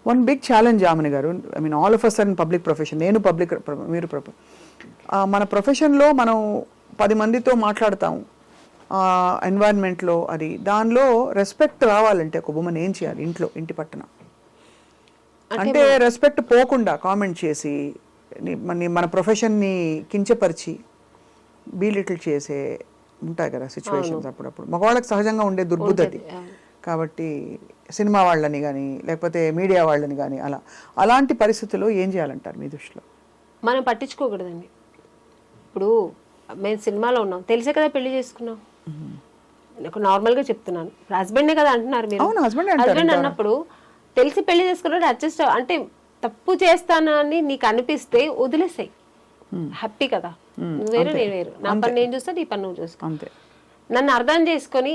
One big challenge ఆమెని గారు, I mean all of us and public profession, నేను public, మీరు మన ప్రొఫెషన్లో మనం 10 మందితో మాట్లాడతాం ఎన్వైరన్మెంట్లో, అది దానిలో రెస్పెక్ట్ రావాలంటే ఒక ఉమెన్ ఏం చేయాలి ఇంట్లో, ఇంటి పట్టున? అంటే రెస్పెక్ట్ పోకుండా కామెంట్ చేసి మన ప్రొఫెషన్ని కించపరిచి బీలిటిల్ చేసే ఉంటాయి కదా సిచ్యువేషన్స్ అప్పుడప్పుడు, మగవాళ్ళకి సహజంగా ఉండే దుర్బుద్ధి. కాబట్టి సినిమా వాళ్ళని కానీ లేకపోతే మీడియా వాళ్ళని కానీ అలాంటి పరిస్థితుల్లో ఏం చేయాలంటారు మీ దృష్టిలో? మనం పట్టించుకోకూడదండి. ఇప్పుడు మేము సినిమాలో ఉన్నాం, తెలిసే కదా పెళ్లి చేసుకున్నాం. నాకు నార్మల్గా చెప్తున్నాను, హస్బెండే కదా అంటున్నారు మీరు. హస్బెండ్ అన్నప్పుడు తెలిసి పెళ్లి చేసుకున్నాడు, అడ్జస్ట్ అంటే తప్పు చేస్తానని నీకు అనిపిస్తే వదిలేసాయి, హ్యాపీ కదా. నువ్వు వేరు నేను వేరు, నా పని నేను చూస్తా, నీ పని నువ్వు చూసుకో. అంతే. నన్ను అర్థం చేసుకొని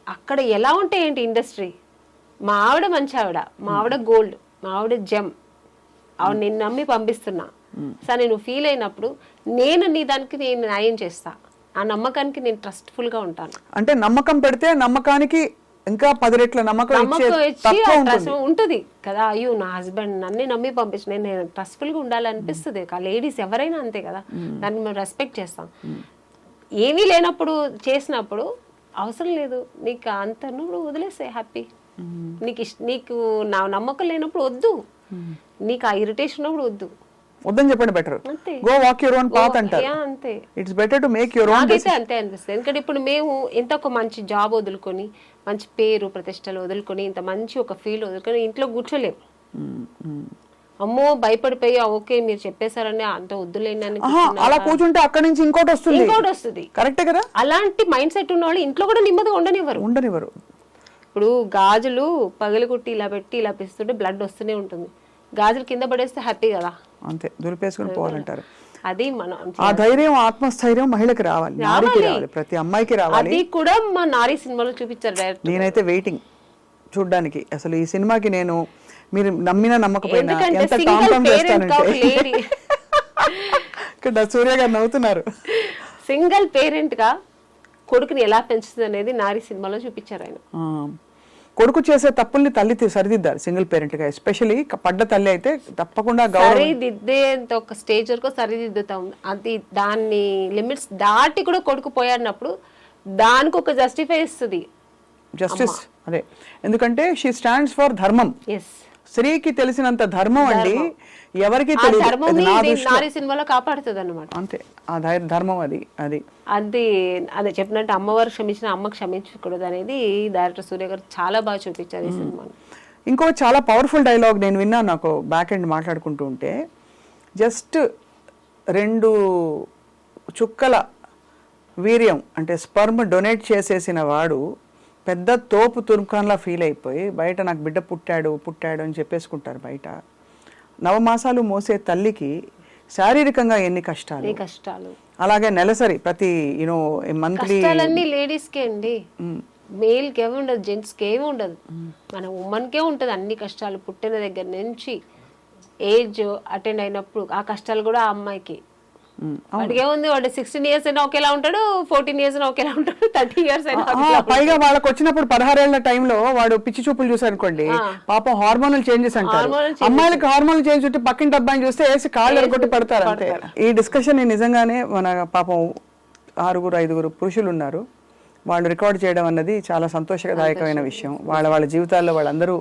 అక్కడ ఎలా ఉంటే ఏంటి ఇండస్ట్రీ, మా ఆవిడ మంచి ఆవిడ, మా ఆవిడ గోల్డ్, మా ఆవిడ జెమ్, ఆవిడ నిన్ను నమ్మి పంపిస్తున్నా, సరే నువ్వు ఫీల్ అయినప్పుడు నేను నీ దానికి నేను న్యాయం చేస్తా, ఆ నమ్మకానికి నేను ట్రస్ట్ఫుల్ గా ఉంటాను. అంటే నమ్మకం పెడితే నమ్మకానికి ఇంకా 10 రెట్ల నమ్మకం ఉంటుంది కదా. అయ్యో నా హస్బెండ్ నన్ను నమ్మి పంపించిన, నేను ట్రస్ట్ఫుల్ గా ఉండాలనిపిస్తుంది. లేడీస్ ఎవరైనా అంతే కదా, దాన్ని మేము రెస్పెక్ట్ చేస్తాం. ఏమీ లేనప్పుడు చేసినప్పుడు అవసరం లేదు, నీకు అంత నువ్వు వదిలేసే హ్యాపీ. నీకు నా నమ్మకం లేనప్పుడు వద్దు, నీకు ఆ ఇరిటేషన్ ఉన్నప్పుడు వద్దని చెప్పండి, better go walk your own path అంటారు. అంతే, it's better to make your own decision. అంతే అనిపిస్తుంది. ఎందుకంటే ఇప్పుడు మేము ఇంత ఒక మంచి జాబ్ వదులుకొని, మంచి పేరు ప్రతిష్టలు వదులుకొని, ఇంత మంచి ఒక ఫీల్ వదులుకొని ఇంట్లో కూర్చోలేము. అమ్మో భయపడిపోయి ఓకే మీరు చెప్పేశారని అంత వద్దులేని అలా కూర్చుంటే అక్కడి నుంచి ఇంకోటి వస్తుంది. కరెక్టే కదా. అలాంటి మైండ్ సెట్ ఉన్న వాళ్ళు ఇంట్లో కూడా నెమ్మదిగా ఉండనివ్వరు. ఇప్పుడు గాజులు పగలగొట్టి ఇలా పెట్టి ఇలా పిస్తుంటే బ్లడ్ వస్తూనే ఉంటుంది, గాజులు కింద పడేస్తే హ్యాపీ కదా. అంతే, దులిపేసుకుని పోవాలంటారు. అది మనం ఆ ధైర్యం, ఆత్మస్థైర్యం మహిళకి రావాలి, ప్రతి అమ్మాయికి రావాలి. అది కూడా మా నారీ సినిమాలో చూపించారు డైరెక్ట్. నేనైతే వెయిటింగ్ చూడ్డానికి. అసలు ఈ సినిమాకి నేను, మీరు నమ్మినా నమ్మకపోయినా ఎంత కాంప్రమైజ్ చేస్తానంటే ఇక్కడ సూర్య గారు నవ్వుతున్నారు. సింగిల్ పేరెంట్ గా కొడుకుని ఎలా పెంచుతుంది అనేది నారీ సినిమాలో చూపించారు ఆయన. కొడుకు చేసే తప్పుల్ని తల్లి సరిదిద్దారు సింగిల్ పేరెంట్ గా, ఎస్పెషల్లీ పడ్డ తల్లి అయితే తప్పకుండా సరిదిద్దేంత ఒక స్టేజ్ వరకు సరిదిద్దుతాం. అది దాన్ని లిమిట్స్ దాటి కూడా కొడుకు పోయాడినప్పుడు దానికి ఒక జస్టిఫై ఇస్తుంది జస్టిస్. అదే, ఎందుకంటే షీ స్టాండ్స్ ఫర్ ధర్మం. స్త్రీకి తెలిసినంత ధర్మం అండి ఎవరికి నారీ సినిమాలో కాపాడుతుంది అన్నమాట. అంతే, ఆ ధర్మం అది అది అది అదే చెప్పినట్టు అమ్మవారు క్షమించిన అమ్మ క్షమించకూడదు అనేది డైరెక్టర్ సూర్య గారు చాలా బాగా చూపించారు ఈ సినిమాని. ఇంకో చాలా పవర్ఫుల్ డైలాగ్ నేను విన్నాను, నాకు బ్యాక్ ఎండ్ మాట్లాడుకుంటూ ఉంటే, జస్ట్ 2 చుక్కల వీర్యం అంటే స్పర్మ్ డొనేట్ చేసేసిన వాడు పెద్ద తోపు తుర్కాన్లా ఫీల్ అయిపోయి బయట నాకు బిడ్డ పుట్టాడు అని చెప్పేసుకుంటారు బయట. 9 మాసాలు మోసే తల్లికి శారీరకంగా ఎన్ని కష్టాలు, అలాగే నెలసరి ప్రతి మంత్లీ లేడీస్ కే అండి, మేల్ కి ఏమి ఉండదు, జెంట్స్ కి ఏమి ఉండదు, మన ఉమెన్ కే ఉంటది అన్ని కష్టాలు. పుట్టిన దగ్గర నుంచి ఏజ్ అటెండ్ అయినప్పుడు ఆ కష్టాలు కూడా ఆ అమ్మాయికి. వాడికి ఏముంది, వాడు 16 years అయినా ఒకేలా ఉంటాడు, 14 years అయినా ఒకేలా ఉంటాడు, 30 years అయినా. పైగా వాళ్ళకి వచ్చినప్పుడు 16 ఏళ్ల టైంలో వాడు పిచ్చి చూపులు చూసారు అనుకోండి, పాపం హార్మోనల్ చేంజెస్ అంటారు. అమ్మాయిలకి హార్మోనల్ చేంజ్ ఉంటే పక్కింటి అబ్బాయిని చూస్తే వేసి కాళ్ళు ఎరగొట్టి పడతారు అంతే. ఈ డిస్కషన్ నిజంగానే మన పాపం 6-5 పురుషులు ఉన్నారు, వాళ్ళు రికార్డ్ చేయడం అన్నది చాలా సంతోషదాయకమైన విషయం. వాళ్ళ జీవితాల్లో వాళ్ళందరూ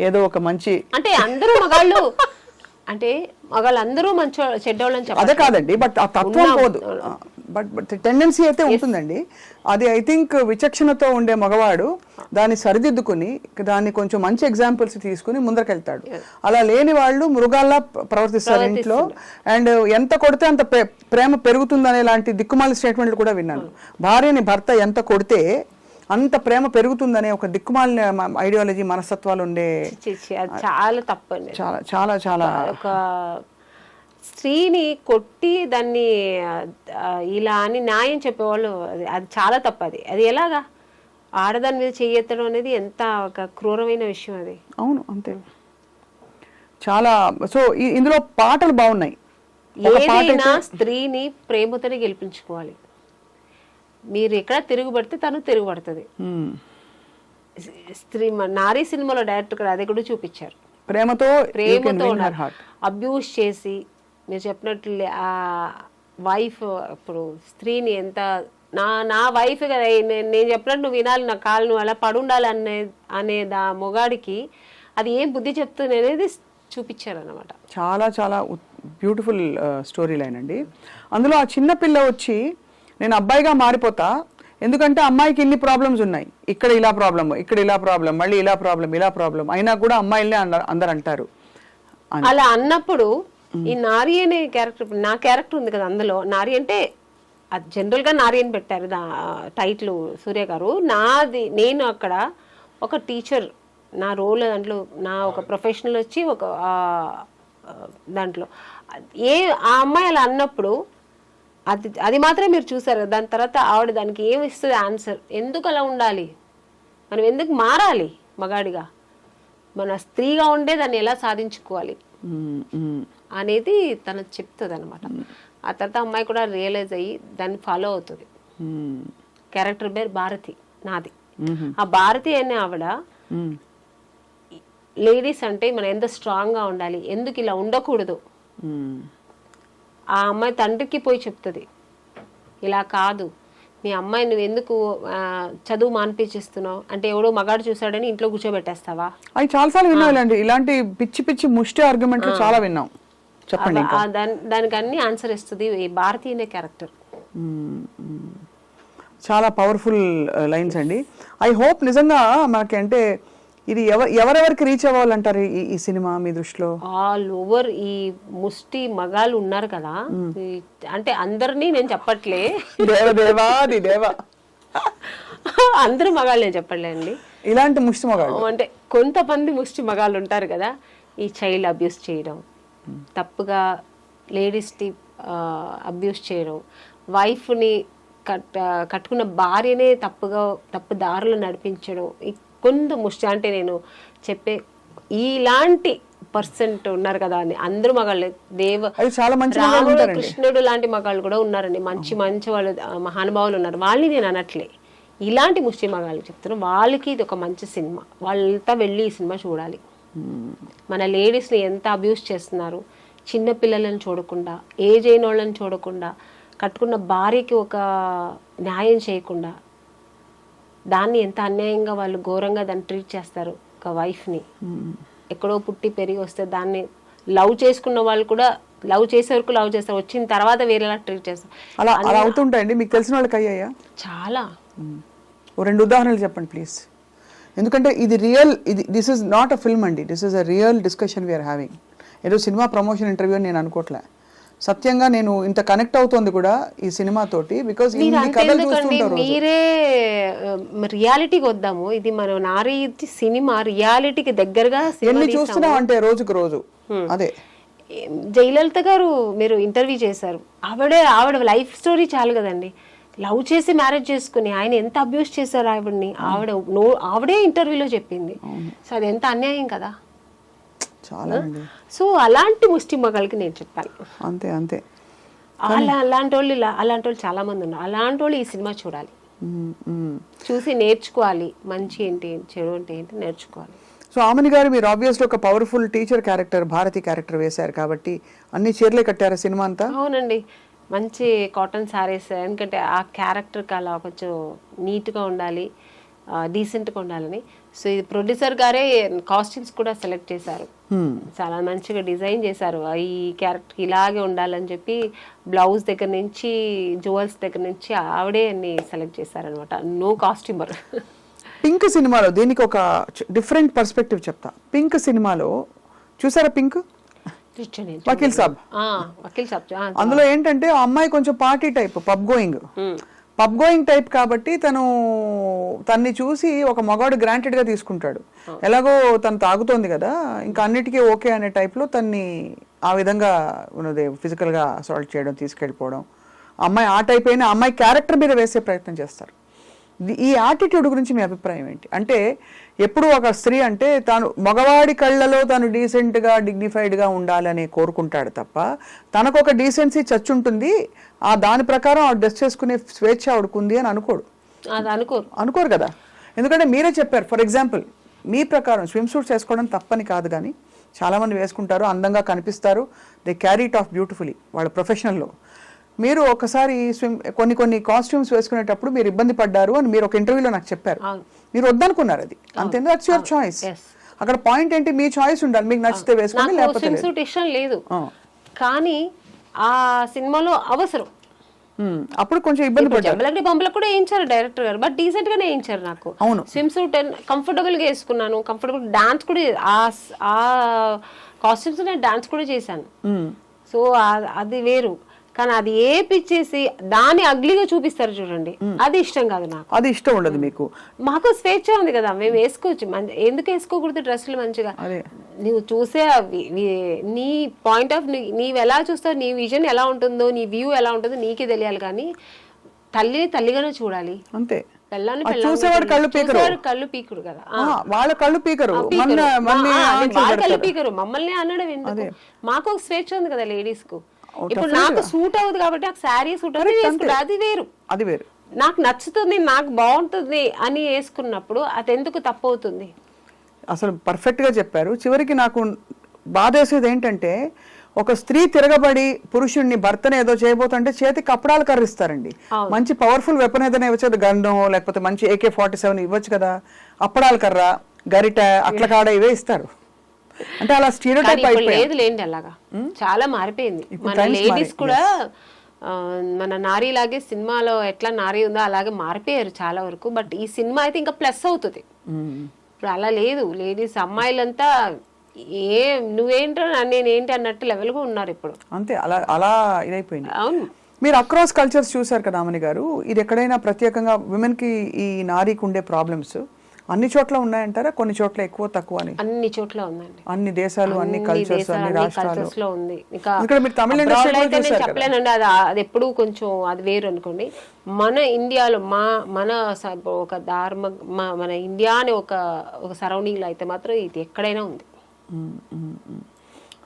ఏదో ఒక మంచి, అంటే అందరూ మగాళ్ళు అంటే మగాళ్ళందరూ మంచి చెడ్డోళ్ళని చెప్పాలి, అదే కాదండి, బట్ ఆ తత్వం పోదు, బట్ టెండెన్సీ అయితే ఉంటుందండి. అది ఐ థింక్ విచక్షణతో ఉండే మగవాడు దాన్ని సరిదిద్దుకుని దాన్ని కొంచెం మంచి ఎగ్జాంపుల్స్ తీసుకుని ముందరకెళ్తాడు. అలా లేని వాళ్ళు మృగాల్లా ప్రవర్తిస్తారు ఇంట్లో. అండ్ ఎంత కొడితే అంత ప్రేమ పెరుగుతుందనే లాంటి దిక్కుమాలి స్టేట్మెంట్లు కూడా విన్నాను. భార్యని భర్త ఎంత కొడితే అంత ప్రేమ పెరుగుతుందనే ఒక దిక్కుమాలిన ఐడియాలజీ, మనస్తత్వాలు ఉండే, చాలా తప్పండి. చాలా చాలా చాలా ఒక స్త్రీని కొట్టి దాన్ని ఇలా అని న్యాయం చెప్పేవాళ్ళు, అది చాలా తప్పది. అది ఎలాగా ఆడదాని మీద చేయెత్తడం అనేది ఎంత ఒక క్రూరమైన విషయం అది. అవును, అంతే. చాలా. సో ఇందులో పాటలు బాగున్నాయి. ఏదైనా స్త్రీని ప్రేమతోనే గెలిపించుకోవాలి. మీరు ఎక్కడ తిరుగుబడితే తను తిరుగుబడుతుంది. స్త్రీ నారీ సినిమాలో డైరెక్టర్ గారు అది కూడా చూపించారు. ప్రేమతో అబ్యూస్ చేసి మీరు చెప్పినట్లు ఆ వైఫ్ ఇప్పుడు స్త్రీని ఎంత నా వైఫ్ కదా నేను చెప్పినట్టు నువ్వు వినాలి, నా కాళ్ళు నువ్వు అలా పడుండాలి అనే మొగాడికి అది ఏం బుద్ధి చెప్తుంది అనేది చూపించారనమాట. చాలా చాలా బ్యూటిఫుల్ స్టోరీ లైన్ అండి. అందులో ఆ చిన్న పిల్ల వచ్చి నేను అబ్బాయిగా మారిపోతా, ఎందుకంటే అమ్మాయికి ఇన్ని ప్రాబ్లమ్స్ ఉన్నాయి, ఇక్కడ ఇలా ప్రాబ్లమ్, ఇక్కడ ఇలా ప్రాబ్లం, మళ్ళీ ఇలా ప్రాబ్లం అయినా కూడా అమ్మాయిలనే అందరు అంటారు. అలా అన్నప్పుడు ఈ నారి అనే క్యారెక్టర్, నా క్యారెక్టర్ ఉంది కదా అందులో, నారి అంటే అది జనరల్గా నారి అని పెట్టారు టైటిల్ సూర్య గారు. నేను అక్కడ ఒక టీచర్, నా రోల్ దాంట్లో నా ఒక ప్రొఫెషనల్ వచ్చి ఒక దాంట్లో ఆ అమ్మాయి అలా అన్నప్పుడు అది మాత్రమే మీరు చూసారు. దాని తర్వాత ఆవిడ దానికి ఏమి ఇస్తుంది ఆన్సర్, ఎందుకు అలా ఉండాలి, మనం ఎందుకు మారాలి మగాడిగా, మన స్త్రీగా ఉండే దాన్ని ఎలా సాధించుకోవాలి అనేది తను చెప్తుంది అనమాట. ఆ తర్వాత అమ్మాయి కూడా రియలైజ్ అయ్యి దాన్ని ఫాలో అవుతుంది. క్యారెక్టర్ పేరు భారతి నాది. ఆ భారతి అనే ఆవిడ లేడీస్ అంటే మనం ఎంత స్ట్రాంగ్గా ఉండాలి, ఎందుకు ఇలా ఉండకూడదు, ఆ అమ్మాయి తండ్రికి పోయి చెప్తుంది, ఇలా కాదు మీ అమ్మాయి నువ్వు ఎందుకు చదువు మానిపించేస్తున్నావు అంటే ఎవడో మగాడు చూసాడని ఇంట్లో కూర్చోబెట్టేస్తావా. అవి చాలాసార్లు విన్నాం ఇలాంటి పిచ్చి పిచ్చి ముష్టి ఆర్గ్యుమెంట్లు చాలా విన్నాం. చెప్పండి. దానికి అన్ని ఆన్సర్ ఇస్తుంది ఈ భారతి అనే క్యారెక్టర్. చాలా పవర్ఫుల్ లైన్స్ అండి. ఐ హోప్ నిజంగా మనకి అంటే ఇది ఎవరెవరికి రీచ్ అవ్వాలంటారు ఈ సినిమా మీ దృష్టిలో? ఆల్ ఓవర్ ఈ ముష్టి మగాళ్ళు ఉన్నారు కదా, అంటే అందరినీ నేను చెప్పట్లే, అందరూ మగాళ్ళు నేను చెప్పట్లేండి, ఇలాంటి ముష్టి మగాళ్ళు అంటే కొంతమంది ముష్టి మగాళ్ళు ఉంటారు కదా, ఈ చైల్డ్ అబ్యూస్ చేయడం, తప్పుగా లేడీస్ని అబ్యూస్ చేయడం, వైఫ్ని కట్టుకున్న భార్యనే తప్పు దారులు నడిపించడం, కొంత ముష్టి అంటే నేను చెప్పే ఇలాంటి పర్సెంట్ ఉన్నారు కదా అని అందరూ మగాళ్ళు, రాముడు కృష్ణుడు లాంటి మగాళ్ళు కూడా ఉన్నారండి, మంచి వాళ్ళు మహానుభావులు ఉన్నారు, వాళ్ళని నేను అనట్లే, ఇలాంటి ముష్టి మగాళ్ళు చెప్తున్నాను. వాళ్ళకి ఇది ఒక మంచి సినిమా, వాళ్ళంతా వెళ్ళి ఈ సినిమా చూడాలి. మన లేడీస్ని ఎంత అబ్యూస్ చేస్తున్నారు, చిన్న పిల్లలను చూడకుండా, ఏజ్ అయిన వాళ్ళని చూడకుండా, కట్టుకున్న భార్యకి ఒక న్యాయం చేయకుండా, దాన్ని ఎంత అన్యాయంగా వాళ్ళు ఘోరంగా దాన్ని ట్రీట్ చేస్తారు. ఒక వైఫ్ని ఎక్కడో పుట్టి పెరిగి వస్తే దాన్ని లవ్ చేసుకున్న వాళ్ళు కూడా లవ్ చేసే వరకు లవ్ చేస్తారు, వచ్చిన తర్వాత వేరేలా ట్రీట్ చేస్తారు. అలా అవుతుంటాయండి. మీకు తెలిసిన వాళ్ళకి అయ్యాయా? చాలా. ఓ 2 ఉదాహరణలు చెప్పండి ప్లీజ్. ఎందుకంటే ఇది this is not a film అండి, this is a real discussion we are having. ఏదో సినిమా ప్రమోషన్ ఇంటర్వ్యూ అని నేను అనుకోవట్లే, సత్యంగా నేను ఇంత కనెక్ట్ అవుతోంది కూడా ఈ సినిమా తోటి, బికాస్ మీరే రియాలిటీకి వద్దాము, ఇది మనం నారీ సినిమా రియాలిటీకి దగ్గరగా ఎన్ని చూస్తున్నాం అంటే రోజుకు రోజు. అదే జయలలిత గారు మీరు ఇంటర్వ్యూ చేశారు, ఆవిడ లైఫ్ స్టోరీ చాలు కదండి, లవ్ చేసి మ్యారేజ్ చేసుకుని ఆయన ఎంత అబ్యూస్ చేశారు ఆవిడని, ఆవిడే ఇంటర్వ్యూలో చెప్పింది. సో అది ఎంత అన్యాయం కదా. సో అలాంటి ముష్టి మగాళ్ళకి నేను చెప్పాను అంతే అంతే. అలాంటి వాళ్ళు చాలా మంది ఉన్నారు. అలాంటి వాళ్ళు ఈ సినిమా చూడాలి, చూసి నేర్చుకోవాలి, మంచి ఏంటి చెడు ఏంటి నేర్చుకోవాలి. సో ఆమెని గారు మీరు ఆబ్వియస్లీ ఒక powerful teacher character, Bharati character వేశారు కాబట్టి అన్ని చీరలే కట్టారా సినిమా అంతా? అవునండి, మంచి కాటన్ శారీస్, ఎందుకంటే ఆ క్యారెక్టర్కి అలా కొంచెం నీట్గా ఉండాలి, డీసెంట్గా ఉండాలని. సో ఇది ప్రొడ్యూసర్ గారే కాస్ట్యూమ్స్ కూడా సెలెక్ట్ చేశారు, చాలా మంచిగా డిజైన్ చేశారు. ఈ క్యారెక్టర్ ఇలాగే ఉండాలని చెప్పి బ్లౌజ్ దగ్గర నుంచి జ్యువెల్స్ దగ్గర నుంచి ఆవిడే అన్ని సెలెక్ట్ చేశారనమాట. No costumer. పింక్ సినిమాలో దీనికి ఒక డిఫరెంట్ పర్స్పెక్టివ్ చెప్తా. పింక్ సినిమాలో చూసారా, పింక్ వకీల్ సాబ్, అందులో ఏంటంటే ఆ అమ్మాయి కొంచెం party type, pub going type కాబట్టి తన్ని చూసి ఒక మగాడు గ్రాంటెడ్ గా తీసుకుంటాడు. ఎలాగో తను తాగుతోంది కదా, ఇంకా అన్నిటికీ ఓకే అనే టైప్ లో తన్ని ఆ విధంగా ఉన్నది ఫిజికల్ గా అసాల్ట్ చేయడం, తీసుకెళ్ళిపోవడం. అమ్మాయి ఆ టైప్ అయినా అమ్మాయి క్యారెక్టర్ మీద వేసే ప్రయత్నం చేస్తారు. ఈ యాటిట్యూడ్ గురించి మీ అభిప్రాయం ఏంటి? అంటే ఎప్పుడు ఒక స్త్రీ అంటే తాను మగవాడి కళ్ళలో తను డీసెంట్గా డిగ్నిఫైడ్గా ఉండాలని కోరుకుంటాడు తప్ప తనకు ఒక డీసెన్సీ చచ్చుంటుంది, ఆ దాని ప్రకారం ఆవిడ డ్రెస్ చేసుకునే స్వేచ్ఛ ఆవిడకుంది అని అనుకోరు కదా. ఎందుకంటే మీరే చెప్పారు, ఫర్ ఎగ్జాంపుల్ మీ ప్రకారం స్విమ్ సూట్స్ వేసుకోవడం తప్పని కాదు, కానీ చాలామంది వేసుకుంటారు, అందంగా కనిపిస్తారు, they carry it of beautifully వాళ్ళ ప్రొఫెషనల్లో. మీరు ఒకసారి కొన్ని కాస్ట్యూమ్స్ వేసుకునేటప్పుడు మీరు ఇబ్బంది పడ్డారు అని మీరు ఒక ఇంటర్వ్యూలో నాకు చెప్పారు. మీరు వద్దనుకున్నారు, అది అంతే, దట్స్ యువర్ చాయిస్. అక్కడ పాయింట్ ఏంటి, మీ చాయిస్ ఉండాలి, మీకు నచ్చితే వేసుకోండి, లేకపోతే స్విమ్ ఇష్టం లేదు, కానీ ఆ సినిమాలో అవసరం. అప్పుడు కొంచెం ఇబ్బంది పడ్డారు. జంబలకి పంపలకు కూడా వేయించారు డైరెక్టర్ గారు, బట్ డీసెంట్ గానే వేయించారు. నాకు స్విమ్ సూట్ కంఫర్టబుల్ గా వేసుకున్నాను, కంఫర్టబుల్ డాన్స్ కూడా, ఆ కాస్ట్యూమ్స్ నేను డాన్స్ కూడా చేశాను. సో అది వేరు, కానీ అది ఏపిచ్చేసి దాన్ని అగ్లీగా చూపిస్తారు చూడండి, అది ఇష్టం కాదు నాకు. అది ఇష్టం ఉండదు మీకు. మాకు స్వేచ్ఛ ఉంది కదా, మేము వేసుకోవచ్చు, ఎందుకు వేసుకోకూడదు డ్రెస్సులు మంచిగా? నువ్వు చూసే నీ పాయింట్ ఆఫ్ నీవు ఎలా చూస్తావు, నీ విజన్ ఎలా ఉంటుందో, నీ వ్యూ ఎలా ఉంటుందో నీకే తెలియాలి, కానీ తల్లిని తల్లిగానే చూడాలి అంతే. చూసేవాడు కళ్ళు పీకుడు కదా, వాళ్ళ కళ్ళు పీకరు, కళ్ళు పీకరు, మమ్మల్ని అనడం ఎందుకు? మాకు ఒక స్వేచ్ఛ ఉంది కదా లేడీస్ కు. ఇప్పుడు నాకు సూట్ అవుతుంది కాబట్టి నాకు శారీ సూట్ అవుతుంది, అది వేరు, అది వేరు. నాకు నచ్చుతుంది, నాకు బాగుంటుంది అని వేసుకున్నప్పుడు అది ఎందుకు తప్పు అవుతుంది? అసలు పర్ఫెక్ట్ గా చెప్పారు. చివరికి నాకు బాధేసేది ఏంటంటే, ఒక స్త్రీ తిరగబడి పురుషుడిని, భర్తను ఏదో చేయబోతుంటే చేతికి కప్పడాలు కర్రిస్తారండి. మంచి పవర్ఫుల్ వెపన్ ఏదైనా ఇవ్వచ్చు, గన్ను లేకపోతే మంచి AK-47 ఇవ్వచ్చు కదా, అప్పడాల కర్ర, గరిట, అట్ల కాడ ఇవే ఇస్తారు. అంటే అలా స్టీరియోటైప్ లేదు లేండి, అలాగా చాలా మారిపోయింది. మన లేడీస్ కూడా మన నారీ లాగే సినిమాలో ఎట్లా నారీ ఉందో అలాగే మారిపోయారు చాలా వరకు. బట్ ఈ సినిమా అయితే ఇంకా ప్లస్ అవుతుంది. ఇప్పుడు అలా లేదు, లేడీస్ అమ్మాయిలంతా నువ్వేంటో నేనేంటి అన్నట్టు లెవెల్ గా ఉన్నారు ఇప్పుడు, అంతే. అలా అలా ఇదైపోయింది. అవును, మీరు అక్రాస్ కల్చర్స్ చూసారు కదా ఆమని గారు, ఇది ఎక్కడైనా ప్రత్యేకంగా విమెన్ కి ఈ నారీకి ఉండే ప్రాబ్లమ్స్ అన్ని చోట్ల ఉన్నాయంటారా? కొన్ని చోట్ల ఎక్కువ తక్కువ అని? అన్ని చోట్ల ఉందండి, అన్ని దేశాలు, అన్ని కల్చర్స్, అన్ని రాష్ట్రాల్లో ఉంది. ఇక్కడ మీరు తమిళ ఇండస్ట్రీ చెప్పలేనండి, అది ఎప్పుడు కొంచెం అది వేరు అనుకోండి. మన ఇండియాలో మన ఒక మన ఇండియా అనే ఒక సరౌండింగ్ లో అయితే మాత్రం ఇది ఎక్కడైనా ఉంది.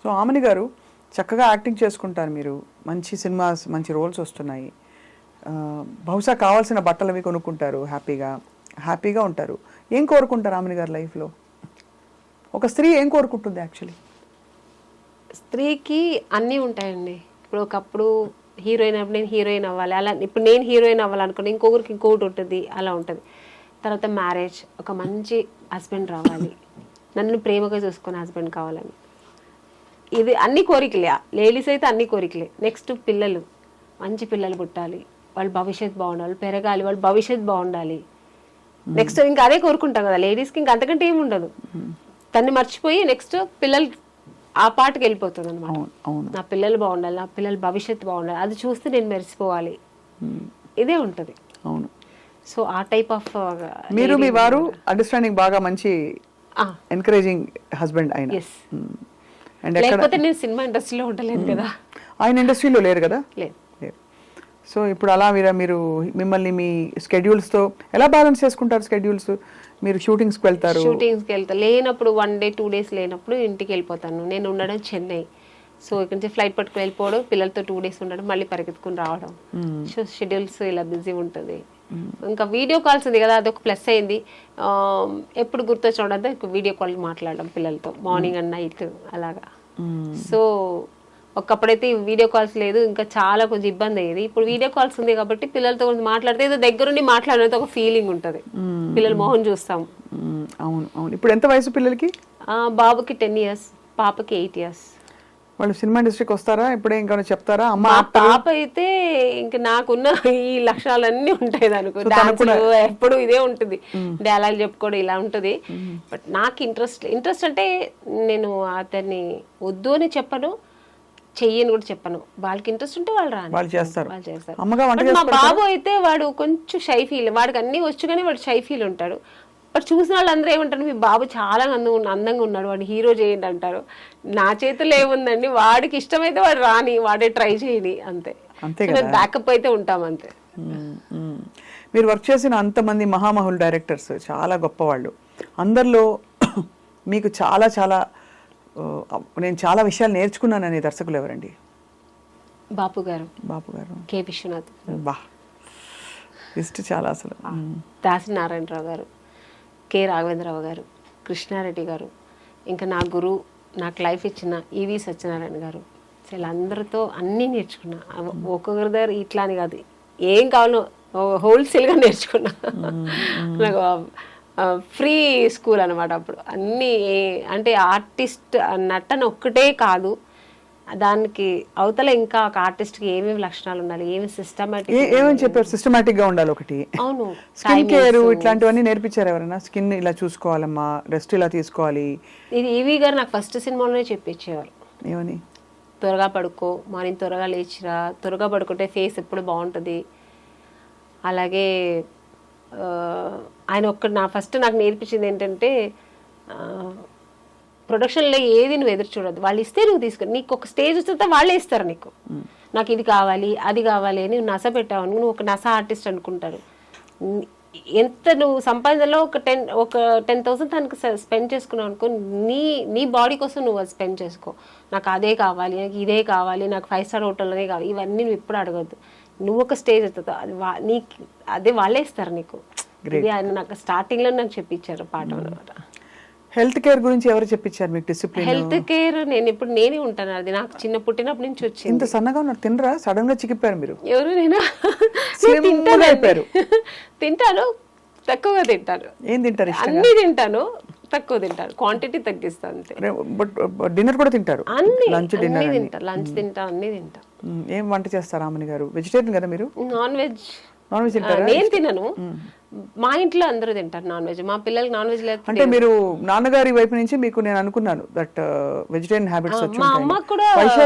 సో ఆమని గారు చక్కగా యాక్టింగ్ చేసుకుంటారు మీరు, మంచి సినిమాస్, మంచి రోల్స్ వస్తున్నాయి, బహుశా కావాల్సిన బట్టలు అవి కొనుక్కుంటారు, హ్యాపీగా ఉంటారు. ఏం కోరుకుంటారు ఆమని గారు లైఫ్లో? ఒక స్త్రీ ఏం కోరుకుంటుంది యాక్చువల్లీ? స్త్రీకి అన్నీ ఉంటాయండి. ఇప్పుడు ఒకప్పుడు హీరోయిన్ అప్పుడు నేను హీరోయిన్ అవ్వాలి, అలా ఇప్పుడు నేను హీరోయిన్ అవ్వాలనుకుని ఇంకొకరికి ఇంకొకటి ఉంటుంది, అలా ఉంటుంది. తర్వాత మ్యారేజ్, ఒక మంచి హస్బెండ్ రావాలి, నన్ను ప్రేమగా చూసుకునే హస్బెండ్ కావాలని, ఇది అన్ని కోరికలే. లేడీస్ అయితే అన్ని కోరికలే. నెక్స్ట్ పిల్లలు, మంచి పిల్లలు పుట్టాలి, వాళ్ళ భవిష్యత్తు బాగుండాలి, పెరగాలి, వాళ్ళ భవిష్యత్తు బాగుండాలి. నెక్స్ట్ ఇంకా అదే కోరుకుంటాం కదా లేడీస్కి, ఇంకా అంతకంటే ఏమి ఉండదు. తన్ని మర్చిపోయి నెక్స్ట్ పిల్లలు ఆ పాటకి వెళ్ళిపోతుంది అనమాట. నా పిల్లలు బాగుండాలి, నా పిల్లల భవిష్యత్తు బాగుండాలి, అది చూస్తే నేను మెరిసిపోవాలి, ఇదే ఉంటుంది. అవును. సో ఆ టైప్ ఆఫ్ మీరు మీ వారు అండర్స్టాండింగ్ బాగా మంచి ఎంకరేజింగ్ హస్బెండ్ ఆయన. లేకపోతే నేను సినిమా ఇండస్ట్రీలో ఉండలేను కదా. ఆయన ఇండస్ట్రీలో లేరు కదా? లేదు. సో ఇప్పుడు అలా మీరు మిమ్మల్ని మీ స్కెడ్యూల్స్తో ఎలా బ్యాలెన్స్ చేసుకుంటారు? స్కెడ్యూల్స్ మీరు షూటింగ్స్కి వెళ్తారు? షూటింగ్స్కి వెళ్తాను, లేనప్పుడు 1 day 2 days లేనప్పుడు ఇంటికి వెళ్ళిపోతాను. నేను ఉండడం చెన్నై, సో ఇక్కడ నుంచి ఫ్లైట్ పట్టుకుని వెళ్ళిపోవడం, పిల్లలతో 2 days ఉండడం, మళ్ళీ పరిగెత్తుకుని రావడం. సో షెడ్యూల్స్ ఇలా బిజీ ఉంటుంది. ఇంకా వీడియో కాల్స్ ఉంది కదా, అదొక ప్లస్ అయింది. ఎప్పుడు గుర్తొచ్చినప్పుడంతా వీడియో కాల్ మాట్లాడడం పిల్లలతో, మార్నింగ్ అండ్ నైట్ అలాగా. సో ఒకప్పుడైతే వీడియో కాల్స్ లేదు, ఇంకా చాలా కొంచెం ఇబ్బంది అయ్యేది. ఇప్పుడు వీడియో కాల్స్ ఉంది కాబట్టి పిల్లలతో కొంచెం మాట్లాడితే ఏదో దగ్గరుండి మాట్లాడినంత ఒక ఫీలింగ్ ఉంటుంది, పిల్లల మొహం చూస్తాం. అవును అవును. ఇప్పుడు ఎంత వయసు పిల్లలకి? బాబుకి 10 years, పాపకి 8 years. వాళ్ళు సినిమా ఇండస్ట్రీకి వస్తారా? ఇప్పుడే ఇంకా చెప్తారా? అమ్మ పాప అయితే ఇంకా నాకున్న ఈ లక్షణాలన్నీ ఉంటాయి అనుకో, ఎప్పుడు ఇదే ఉంటుంది, డైలాగ్ చెప్పుకోవడం ఇలా ఉంటుంది. బట్ నాకు ఇంట్రెస్ట్ అంటే నేను అతన్ని వద్దు అని చెప్పను, చెయ్యని కూడా చెప్పను. వాళ్ళకి ఇంట్రెస్ట్ ఉంటే వాళ్ళు రాని వాళ్ళు చేస్తారు. మా బాబు అయితే వాడు కొంచెం షై ఫీల్, వాడికి అన్ని వచ్చు కానీ వాడు షై ఫీల్ ఉంటాడు. బట్ చూసిన వాళ్ళు అందరూ ఏమంటారు, మీ బాబు చాలా అందంగా ఉన్నాడు, వాడు హీరో చేయండి అంటారు. నా చేతుల్లో ఏముందండి, వాడికి ఇష్టమైతే వాడు రాని, వాడే ట్రై చేయని, అంతే. బ్యాకప్ అయితే ఉంటాం అంతే. మీరు వర్క్ చేసిన అంతమంది మహామహుల్ డైరెక్టర్స్ చాలా గొప్పవాళ్ళు, అందరిలో మీకు చాలా నేను చాలా విషయాలు నేర్చుకున్నాననే దర్శకులు ఎవరండి? బాపు గారు, కె విశ్వనాథ్, లిస్ట్ చాలా అసలు. దాసి నారాయణరావు గారు, కె రాఘవేంద్రరావు గారు, కృష్ణారెడ్డి గారు, ఇంకా నా గురు నాకు లైఫ్ ఇచ్చిన ఈవి సత్యనారాయణ గారు, అసలు అందరితో అన్నీ నేర్చుకున్నా. ఒక్కొక్కరి దగ్గర ఇట్లా అని కాదు, ఏం కావాలో హోల్సేల్గా నేర్చుకున్నా. నాకు ఫ్రీ స్కూల్ అనమాట అప్పుడు. అన్నీ అంటే ఆర్టిస్ట్ నటన ఒక్కటే కాదు, దానికి అవతల ఇంకా ఒక ఆర్టిస్ట్కి ఏమేమి లక్షణాలు ఉండాలి, ఏమి సిస్టమేటిక్, ఏమని చెప్పారు? సిస్టమేటిక్ గా ఉండాలి ఒకటి. అవును, స్కిన్ కేర్ ఇట్లాంటివన్నీ నేర్పించారు ఎవరైనా? స్కిన్ ఇలా చూసుకోవాలమ్మా, రెస్ట్ ఇలా తీసుకోవాలి. ఇది ఈవి గారు నాకు ఫస్ట్ సినిమాలోనే చెప్పించేవారు. ఏమని? త్వరగా పడుకో, మార్నింగ్ త్వరగా లేచిరా, త్వరగా పడుకుంటే ఫేస్ ఎప్పుడు బాగుంటుంది. అలాగే ఆయన నా ఫస్ట్ నాకు నేర్పించింది ఏంటంటే, ప్రొడక్షన్లో ఏది నువ్వు ఎదురు చూడద్దు, వాళ్ళు ఇస్తే నువ్వు తీసుకో. నీకు ఒక స్టేజ్ వస్తే వాళ్ళే ఇస్తారు నీకు. నాకు ఇది కావాలి అది కావాలి అని నస పెట్టావు, నువ్వు ఒక నస ఆర్టిస్ట్ అనుకుంటారు. ఎంత నువ్వు సంపాదనలో ఒక 10,000 దానికి స్పెండ్ చేసుకున్నావు అనుకో, నీ బాడీ కోసం నువ్వు అది స్పెండ్ చేసుకో. నాకు అదే కావాలి, నాకు ఇదే కావాలి, నాకు 5 స్టార్ హోటల్లోనే కావాలి, ఇవన్నీ నువ్వు ఎప్పుడు అడగద్దు. నువ్వు ఒక స్టేజ్ అవుతుంది, అది అదే వాళ్ళే ఇస్తారు నీకు. ఇది ఆయన నాకు స్టార్టింగ్లో నాకు చెప్పించారు పాఠం అనమాట. హెల్త్ కేర్ గురించి ఎవరు చెప్పించారు మీకు? డిసిప్లిన్ హెల్త్ కేర్ నేనే ఉంటాను, అది నాకు చిన్న పుట్టినప్పటి నుంచి వచ్చింది. ఇంత సన్నగా ఉన్నారు, తినరా? సడన్ గా చిక్కిపోయారు మీరు. ఎవరు? నేను తింటాను, తక్కువగా తింటాను. ఏం తింటారు? అన్ని తింటాను, తక్కువ తింటాను, క్వాంటిటీ తగ్గిస్తాను అంతే. బట్ డిన్నర్ కూడా తింటారు? లంచ్ తింటా, అన్ని తింటా. ఏం వంట చేస్తారు రామణి గారు? వెజిటేరియన్ కదా మీరు? నాన్ వెజ్ తింటారా? నేను తినను, మా ఇంట్లో అందరూ తింటారు నాన్ వెజ్. మా పిల్లలకి నాన్ వెజ్ లేదు. అంటే మీరు నాన్నగారి వైపు నుంచి మీకు నేను అనుకున్నాను దట్ వెజిటేరియన్ హ్యాబిట్స్ వచ్చి మా అమ్మ కూడా వాళ్ళు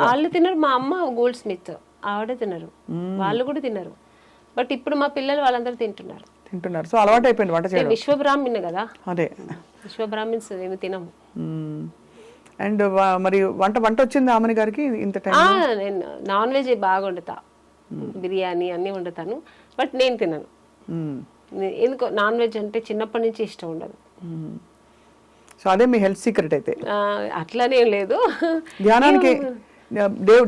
వాళ్ళు తినరు. మా అమ్మ గోల్డ్ స్మిత్, ఆవిడ తినరు, వాళ్ళు కూడా తినరు. బట్ ఇప్పుడు మా పిల్లలు వాళ్ళందరూ తింటున్నారు. సో అలవాటు అయిపోయింది వంట చేయడం. విశ్వబ్రాహ్మణ్ కదా, అదే విశ్వబ్రాహ్మణ్స్ ఏమి తినము. అండ్ మరి వంట వచ్చింది రామణి గారికి ఇంత టైం? నేను నాన్ వెజ్ బాగా వండుతా, బిర్యానీ అన్ని వండుతాను, బట్ నేను తినను. ఎందుకో నాన్ వెజ్ అంటే చిన్నప్పటి నుంచి ఇష్టం ఉండదు. సో అదే మీ హెల్త్ సీక్రెట్ అయితే? అట్లానేం లేదు. ధ్యానానికి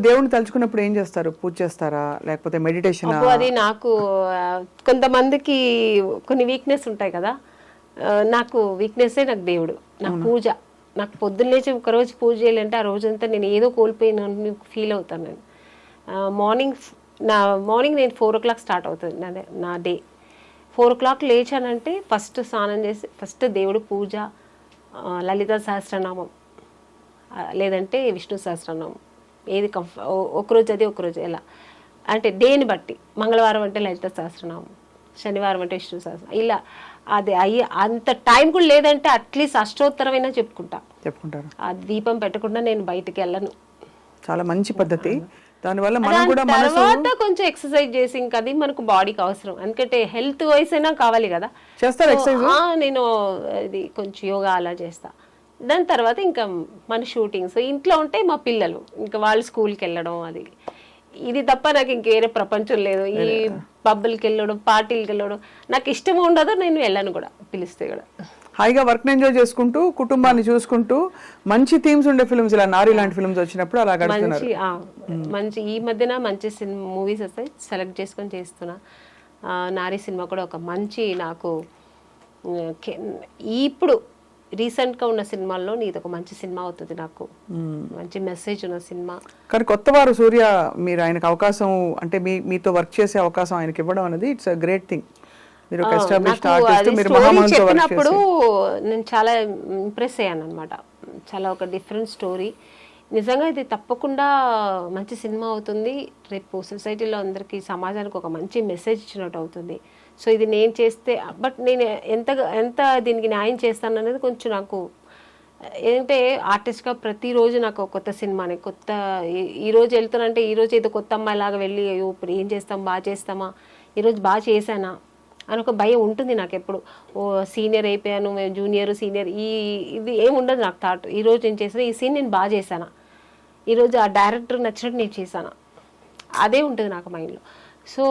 దేవుని తలుచుకున్నప్పుడు ఏం చేస్తారు? పూజ చేస్తారా లేకపోతే మెడిటేషన్? అది నాకు కొంతమందికి కొన్ని వీక్నెస్ ఉంటాయి కదా, నాకు వీక్నెస్సే నాకు దేవుడు. నాకు పూజ, నాకు పొద్దున్న లేచి ఒకరోజు పూజ చేయాలంటే ఆ రోజంతా నేను ఏదో కోల్పోయిన ఫీల్ అవుతాను. నేను మార్నింగ్ నేను 4 o'clock స్టార్ట్ అవుతుంది నా డే. 4 o'clock లేచానంటే ఫస్ట్ స్నానం చేసి ఫస్ట్ దేవుడు పూజ, లలిత సహస్రనామం లేదంటే విష్ణు సహస్రనామం, ఏది ఒకరోజు అది ఒకరోజు ఎలా అంటే డేని బట్టి. మంగళవారం అంటే లలిత సహస్రనామం, శనివారం అంటే విష్ణు సహస్రనామం, ఇలా అది అంత టైం కూడా లేదంటే అట్లీస్ట్ అష్టోత్తరమైనా చెప్పుకుంటారు. ఆ దీపం పెట్టకుండా నేను బయటికి వెళ్ళను. చాలా మంచి పద్ధతి. దానివల్ల మనం కూడా తర్వాత కొంచెం ఎక్సర్సైజ్ చేసి, ఇంకా అది మనకు బాడీకి అవసరం, ఎందుకంటే హెల్త్ వైస్ అయినా కావాలి కదా. నేను ఇది కొంచెం యోగా అలా చేస్తా. దాని తర్వాత ఇంకా మన షూటింగ్స్ ఇంట్లో ఉంటే మా పిల్లలు ఇంకా వాళ్ళు స్కూల్కి వెళ్ళడం, అది ఇది తప్ప నాకు ఇంకేరే ప్రపంచం లేదు. ఈ పబ్బులకి వెళ్ళడం, పార్టీలకి వెళ్ళడం నాకు ఇష్టం ఉండదు, నేను వెళ్ళను కూడా, పిలిస్తే కూడా. హాయిగా వర్క్ ఎంజాయ్ చేసుకుంటూ కుటుంబాన్ని చూసుకుంటూ మంచి థీమ్స్ ఉండే ఫిల్మ్స్, ఇలా నారి లాంటి ఫిల్మ్స్ వచ్చినప్పుడు అలా గడుపుతున్నారు. మంచి ఈ మధ్యన మంచి మూవీస్ వస్తాయి, సెలెక్ట్ చేసుకొని చేస్తున్నా. నారి సినిమా కూడా ఒక మంచి నాకు ఇప్పుడు రీసెంట్గా ఉన్న సినిమాల్లో ఇది ఒక మంచి సినిమా అవుతుంది, నాకు మంచి మెసేజ్ ఉన్న సినిమా. కానీ కొత్తవారు సూర్య, మీరు ఆయనకు అవకాశం అంటే మీతో వర్క్ చేసే అవకాశం ఆయనకి ఇవ్వడం అనేది ఇట్స్ అ గ్రేట్ థింగ్. చెప్పినప్పుడు నేను చాలా ఇంప్రెస్ అయ్యాను అనమాట. చాలా ఒక డిఫరెంట్ స్టోరీ. నిజంగా ఇది తప్పకుండా మంచి సినిమా అవుతుంది. రేపు సొసైటీలో అందరికీ, సమాజానికి ఒక మంచి మెసేజ్ ఇచ్చినట్టు అవుతుంది. సో ఇది నేను చేస్తే, బట్ నేను ఎంత దీనికి న్యాయం చేస్తాను అనేది కొంచెం నాకు ఏంటంటే, ఆర్టిస్ట్గా ప్రతిరోజు నాకు కొత్త సినిమాని, కొత్త ఈరోజు వెళ్తానంటే ఈరోజు ఏదో కొత్త అమ్మాయిలాగా వెళ్ళి అయ్యో ఇప్పుడు ఏం చేస్తాం, బాగా చేస్తామా, ఈరోజు బాగా చేశానా అని ఒక భయం ఉంటుంది నాకు ఎప్పుడు. ఓ సీనియర్ అయిపోయాను, జూనియర్ సీనియర్ ఇది ఏమి ఉండదు నాకు థాట్. ఈరోజు నేను చేసిన ఈ సీన్ నేను బాగా చేశానా, ఈరోజు ఆ డైరెక్టర్ నచ్చినట్టు నేను చేశానా, అదే ఉంటుంది నాకు మైండ్లో. సో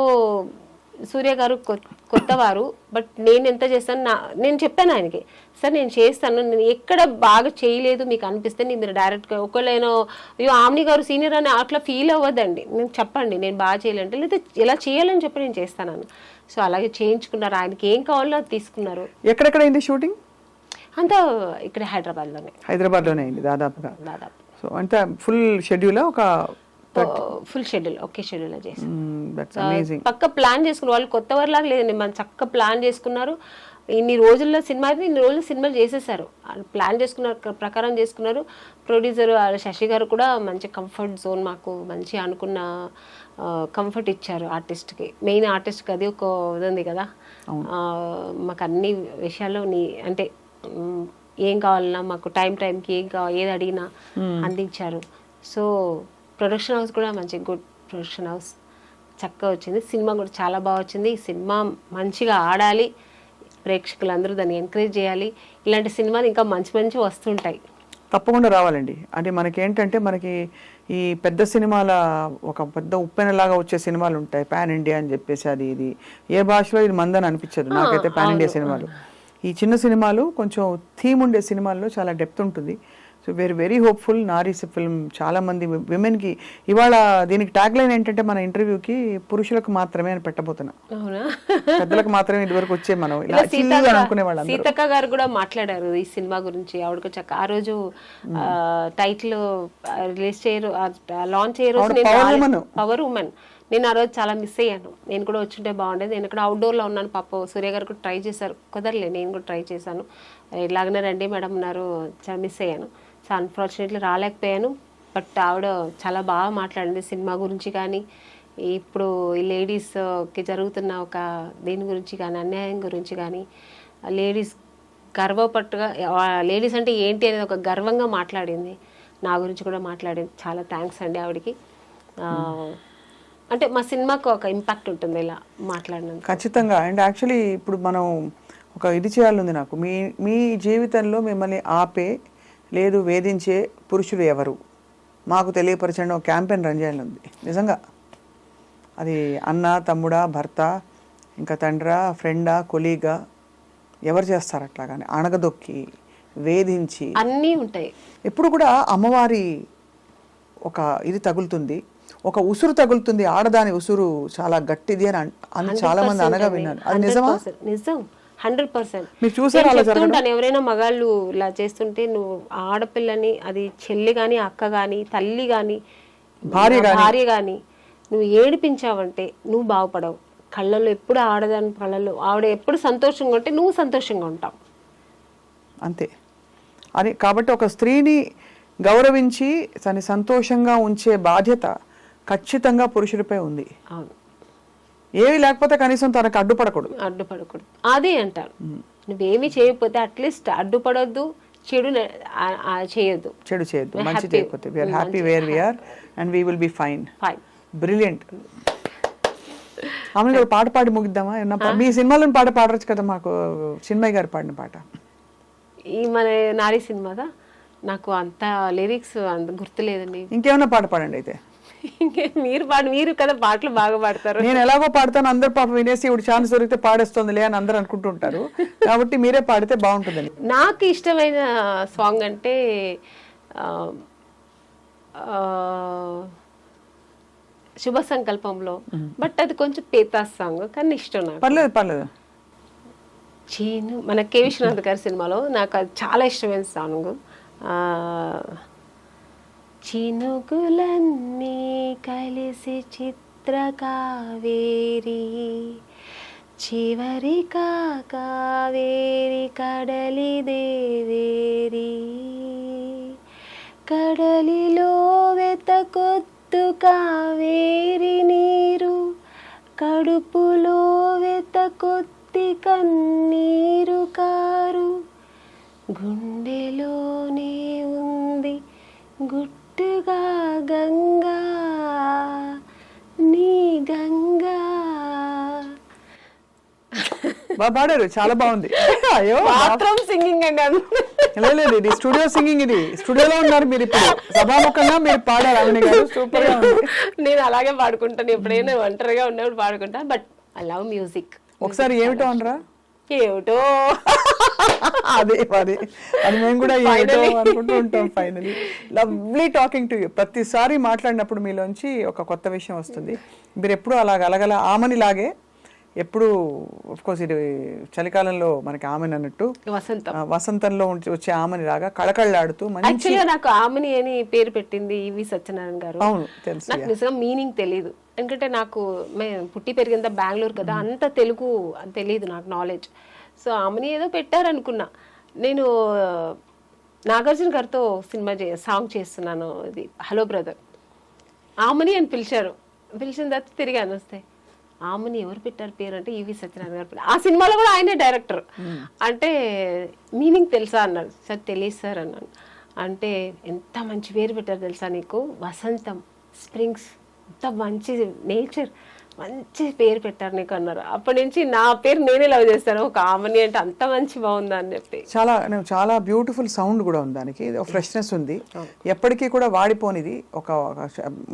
సూర్య గారు కొత్తవారు, బట్ నేను ఎంత చేస్తాను, నేను చెప్పాను ఆయనకి, సార్ నేను చేస్తాను, నేను ఎక్కడ బాగా చేయలేదు మీకు అనిపిస్తే మీరు డైరెక్ట్గా ఒకళ్ళేనో అయ్యో ఆమ్ని గారు సీనియర్ అని అట్లా ఫీల్ అవ్వద్దండి, నేను చెప్పండి నేను బాగా చేయాలంటే, లేదా ఎలా చేయాలని చెప్పి నేను చేస్తాను. సో అలాగే చేయించుకున్నారు, ఆయనకి ఏం కావాలో అది తీసుకున్నారు. ఎక్కడెక్కడ అయింది షూటింగ్? అంతా ఇక్కడ హైదరాబాద్లోనే అయింది దాదాపుగా. సో అంతా ఫుల్ షెడ్యూల్ ఒక ఫుల్ షెడ్యూల్ ఒకే షెడ్యూల్ చేసి పక్క ప్లాన్ చేసుకున్నారు. వాళ్ళు కొత్త వారిలాగా లేదండి, మనం చక్కగా ప్లాన్ చేసుకున్నారు. ఇన్ని రోజుల్లో సినిమా అయితే ఇన్ని రోజులు సినిమాలు చేసేసారు, ప్లాన్ చేసుకున్నారు, ప్రకారం చేసుకున్నారు. ప్రొడ్యూసర్ శశి గారు కూడా మంచి కంఫర్ట్ జోన్, మాకు మంచి అనుకున్న కంఫర్ట్ ఇచ్చారు ఆర్టిస్ట్కి. మెయిన్ ఆర్టిస్ట్కి అది ఒక ఇది ఉంది కదా, మాకు అన్ని విషయాల్లో అంటే ఏం కావాలన్నా మాకు టైంకి ఏది అడిగినా అందించారు. సో ప్రొడక్షన్ హౌస్ కూడా మంచి గుడ్ ప్రొడక్షన్ హౌస్, చక్కగా వచ్చింది. సినిమా కూడా చాలా బాగా వచ్చింది. ఈ సినిమా మంచిగా ఆడాలి, ప్రేక్షకులందరూ దాన్ని ఎంకరేజ్ చేయాలి. ఇలాంటి సినిమాలు ఇంకా మంచి వస్తుంటాయి, తప్పకుండా రావాలండి. అంటే మనకేంటంటే మనకి ఈ పెద్ద సినిమాల ఒక పెద్ద ఉప్పెనలాగా వచ్చే సినిమాలు ఉంటాయి, పాన్ ఇండియా అని చెప్పేసి అది ఇది ఏ భాషలో ఇది మందని అనిపించదు నాకైతే పాన్ ఇండియా సినిమాలు. ఈ చిన్న సినిమాలు కొంచెం థీమ్ ఉండే సినిమాల్లో చాలా డెప్త్ ఉంటుంది. So we are very hopeful. నారీస్ ఫిల్మ్ చాలా మంది విమెన్కి ఇవాళ దీనికి ట్యాగ్ లైన్ ఏంటంటే మన ఇంటర్వ్యూకి పురుషులకు మాత్రమే అని పెట్టబోతున్నా, పెద్దలకు మాత్రమే ఇదివరకు వచ్చే మనం అనుకునే వాళ్ళు. సీతక్క గారు కూడా మాట్లాడారు ఈ సినిమా గురించి. ఆవిడకు చక్క ఆ రోజు టైటిల్ రిలీజ్ చేయరు, లాంచ్ చేయరు, పవర్ ఉమెన్. నేను ఆ రోజు చాలా మిస్ అయ్యాను. నేను కూడా వచ్చుంటే బాగుండేది. నేను ఇక్కడ అవుట్డోర్లో ఉన్నాను. పాప సూర్య గారు కూడా ట్రై చేశారు, కుదరలే. నేను కూడా ట్రై చేశాను, ఇలాగనే రండి మేడం అన్నారు. చాలా మిస్ అయ్యాను. So unfortunately రాలేకపోయాను. బట్ ఆవిడ చాలా బాగా మాట్లాడింది సినిమా గురించి కానీ, ఇప్పుడు ఈ లేడీస్కి జరుగుతున్న ఒక దీని గురించి కానీ, అన్యాయం గురించి కానీ, లేడీస్ గర్వపట్టుగా లేడీస్ అంటే ఏంటి అనేది ఒక గర్వంగా మాట్లాడింది. నా గురించి కూడా మాట్లాడింది. చాలా థ్యాంక్స్ అండి ఆవిడకి. అంటే మా సినిమాకు ఒక ఇంపాక్ట్ ఉంటుంది ఇలా మాట్లాడినందుకు. ఖచ్చితంగా. అండ్ యాక్చువల్లీ ఇప్పుడు మనం ఒక ఇది చేయాలని నాకు, మీ జీవితంలో మిమ్మల్ని ఆపే లేదు వేధించే పురుషులు ఎవరు మాకు తెలియపరచండి ఒక క్యాంపెయిన్ రన్ చేయాలని ఉంది నిజంగా. అది అన్న, తమ్ముడా, భర్త, ఇంకా తండ్రా, ఫ్రెండా, కొలీగా, ఎవరు చేస్తారు అట్లాగానే అణగదొక్కి వేధించి అన్నీ ఉంటాయి. ఎప్పుడు కూడా అమ్మవారి ఒక ఇది తగులుతుంది, ఒక ఉసురు తగులుతుంది. ఆడదాని ఉసురు చాలా గట్టిది అని చాలా మంది అనగా విన్నాను. అది నిజమా? నిజం, 100%. మీరు చూసారా? చెప్తుంటాను ఎవరైనా మగాళ్ళు ఇలా చేస్తుంటే, నువ్వు ఆడపిల్లని, అది చెల్లి కానీ, అక్క కానీ, తల్లి కానీ, భార్య కానీ నువ్వు ఏడిపించావంటే నువ్వు బాగుపడవు. కళ్ళల్లో ఎప్పుడు ఆడదాని కళ్ళల్లో ఆవిడ ఎప్పుడు సంతోషంగా ఉంటే నువ్వు సంతోషంగా ఉంటావు, అంతే. అని కాబట్టి ఒక స్త్రీని గౌరవించి తను సంతోషంగా ఉంచే బాధ్యత ఖచ్చితంగా పురుషుడిపై ఉంది. అవును, ఏవి లేకపోతే కనీసం తనకు అడ్డుపడకూడదు. అదే అంటారు. నువ్వేమి చేయకపోతే అట్లీస్ట్ అడ్డుపడొద్దు, చెడు చేయొద్దు, మంచి చేయకపోతే. We are happy where we are and we will be fine. Brilliant. ఆమె పాట పాడి ముగిద్దామా? మీ సినిమాలో పాట పాడవచ్చు కదా మాకు, చిన్మయ్య గారు పాడిన పాట. ఈ మన నారీ సినిమాదా నాకు అంత లిరిక్స్ అంత గుర్తులేదండి. ఇంకేమైనా పాట పాడండి అయితే. మీరు కదా పాటలు బాగా పాడతారు. నేను ఎలాగో పాడతాను, అందరు పాప వినేసి ఇప్పుడు ఛాన్స్ దొరికితే పాడేస్తుందిలే అని అందరు అనుకుంటుంటారు. కాబట్టి మీరే పాడితే బాగుంటుందని. నాకు ఇష్టమైన సాంగ్ అంటే శుభ సంకల్పంలో, బట్ అది కొంచెం పేతాస్ సాంగ్ కానీ ఇష్టం నాకు. పర్లేదు. చీను మన కె విశ్వనాథ్ గారి సినిమాలో నాకు అది చాలా ఇష్టమైన సాంగ్. చినుకులన్నీ కలిసి చిత్ర కావేరి, చివరి కావేరి కడలి దేవేరి, కడలిలో వెతకొత్తు కావేరి నీరు, కడుపులో వెతకొత్తి కన్నీరు కారు, గుండెలోనే ఉంది గుట్టుగా గంగా నీ గంగా. బాగా పాడారు, చాలా బాగుంది. అయ్యో బాత్రూమ్ సింగింగ్ అండి. లేదు, ఇది స్టూడియో సింగింగ్. ఇది స్టూడియోలో ఉన్నారు మీరు, ఇప్పుడు సభాముఖంగా మీరు పాడారు. అవని గారు సూపర్ గా ఉంది. నేను అలాగే పాడుకుంటాను, ఎప్పుడైనా ఒంటరిగా ఉన్నప్పుడు పాడుకుంటా. But I love music. ఒకసారి ఏమిటో అనరా? ఏమిటో అదే అది మేము కూడా ఏమిటో అనుకుంటూ ఉంటాం. Finally lovely talking to you. ప్రతిసారి మాట్లాడినప్పుడు మీలోంచి ఒక కొత్త విషయం వస్తుంది. మీరు ఎప్పుడు అలాగ అలగల ఆమని లాగే ఎప్పుడు కోర్స్ ఇది చలికాలంలో మనకి ఆమెని అన్నట్టు వసంతంలో వచ్చే ఆమెని లాగా కళకళలాడుతూ మంచి. యాక్చువల్గా నాకు ఆమెని అని పేరు పెట్టింది ఈవి సత్యనారాయణ గారు. అవును తెలుసు. నాకు నిజంగా మీనింగ్ తెలియదు, ఎందుకంటే నాకు పుట్టి పెరిగిందా బెంగళూరు కదా, అంత తెలుగు తెలియదు నాకు నాలెడ్జ్. సో ఆమెని ఏదో పెట్టారనుకున్నా. నేను నాగార్జున గారితో సినిమా సాంగ్ చేస్తున్నాను, ఇది హలో బ్రదర్. ఆమెని అని పిలిచారు, పిలిచిన తర్వాత తిరిగాను వస్తే ఆమెని ఎవరు పెట్టారు పేరు అంటే ఈవి సత్యనారాయణ గారు పెట్టారు. ఆ సినిమాలో కూడా ఆయనే డైరెక్టర్. అంటే మీనింగ్ తెలుసా అన్నాడు. సార్ తెలియదు సార్ అన్నాను. అంటే ఎంత మంచి పేరు పెట్టారు తెలుసా నీకు, వసంతం, స్ప్రింగ్స్, ఎంత మంచి నేచర్, మంచి పేరు పెట్టారు నీకు అన్నారు. అప్పటి నుంచి నా పేరు నేనే లవ్ చేస్తాను, ఒక ఆమెని అంటే అంత మంచి బాగుందా అని చెప్పి. చాలా బ్యూటిఫుల్ సౌండ్ కూడా ఉంది దానికి, ఫ్రెష్నెస్ ఉంది, ఎప్పటికీ కూడా వాడిపోనిది. ఒక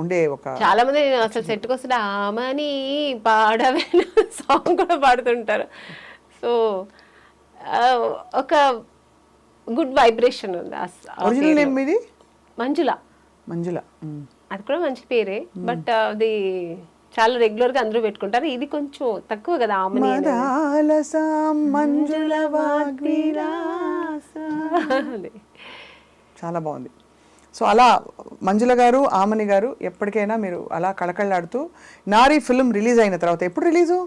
ఉండే ఒక చాలా మంది అసలు సెట్కి వస్తే ఆమెని పాడవే సాంగ్ కూడా పాడుతుంటారు. సో ఒక గుడ్ వైబ్రేషన్ ఉంది. ఒరిజినల్ నేమ్ ఇది మంజుల. మంజుల అది కూడా మంచి పేరే, బట్ అది చాలా రెగ్యులర్ గా అందరూ పెట్టుకుంటారు. ఇది కొంచెం తక్కువ కదా ఆమెని. చాలా బాగుంది. సో అలా మంజుల గారు, ఆమని గారు ఎప్పటికైనా మీరు అలా కళకళలాడుతూ. నారీ ఫిల్మ్ రిలీజ్ అయిన తర్వాత, ఎప్పుడు release?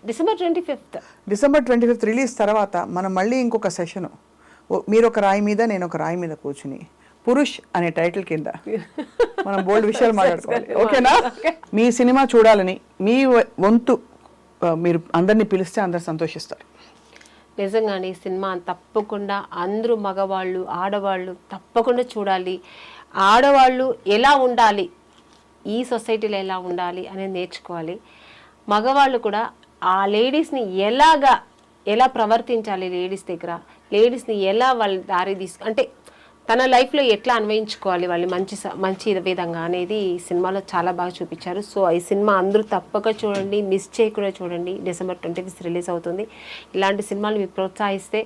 December 25th. December 25th release తర్వాత మనం మళ్ళీ ఇంకొక సెషను, మీరు ఒక రాయి మీద నేను ఒక రాయి మీద కూర్చుని పురుష్ అనే టైటిల్ కింద మనం బోల్డ్ విషయాలు మాట్లాడుకోవాలి. ఓకేనా? మీ సినిమా చూడాలని మీ వంతు మీరు అందరినీ పిలిస్తే అందరు సంతోషిస్తారు. నిజంగానే ఈ సినిమా తప్పకుండా అందరూ మగవాళ్ళు ఆడవాళ్ళు తప్పకుండా చూడాలి. ఆడవాళ్ళు ఎలా ఉండాలి, ఈ సొసైటీలో ఎలా ఉండాలి అనేది నేర్చుకోవాలి. మగవాళ్ళు కూడా ఆ లేడీస్ని ఎలా ప్రవర్తించాలి, లేడీస్ దగ్గర లేడీస్ని ఎలా వాళ్ళ దారి అంటే తన లైఫ్లో ఎట్లా అన్వయించుకోవాలి వాళ్ళు మంచి విధంగా అనేది ఈ సినిమాలో చాలా బాగా చూపించారు. సో ఈ సినిమా అందరూ తప్పక చూడండి, మిస్ చేయకుండా చూడండి. డిసెంబర్ 25th రిలీజ్ అవుతుంది. ఇలాంటి సినిమాలు మీరు ప్రోత్సహిస్తే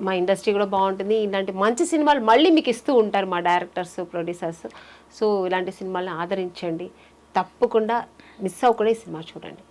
మా ఇండస్ట్రీ కూడా బాగుంటుంది. ఇలాంటి మంచి సినిమాలు మళ్ళీ మీకు ఇస్తూ ఉంటారు మా డైరెక్టర్స్, ప్రొడ్యూసర్స్. సో ఇలాంటి సినిమాలను ఆదరించండి, తప్పకుండా మిస్ అవ్వకుండా ఈ సినిమా చూడండి.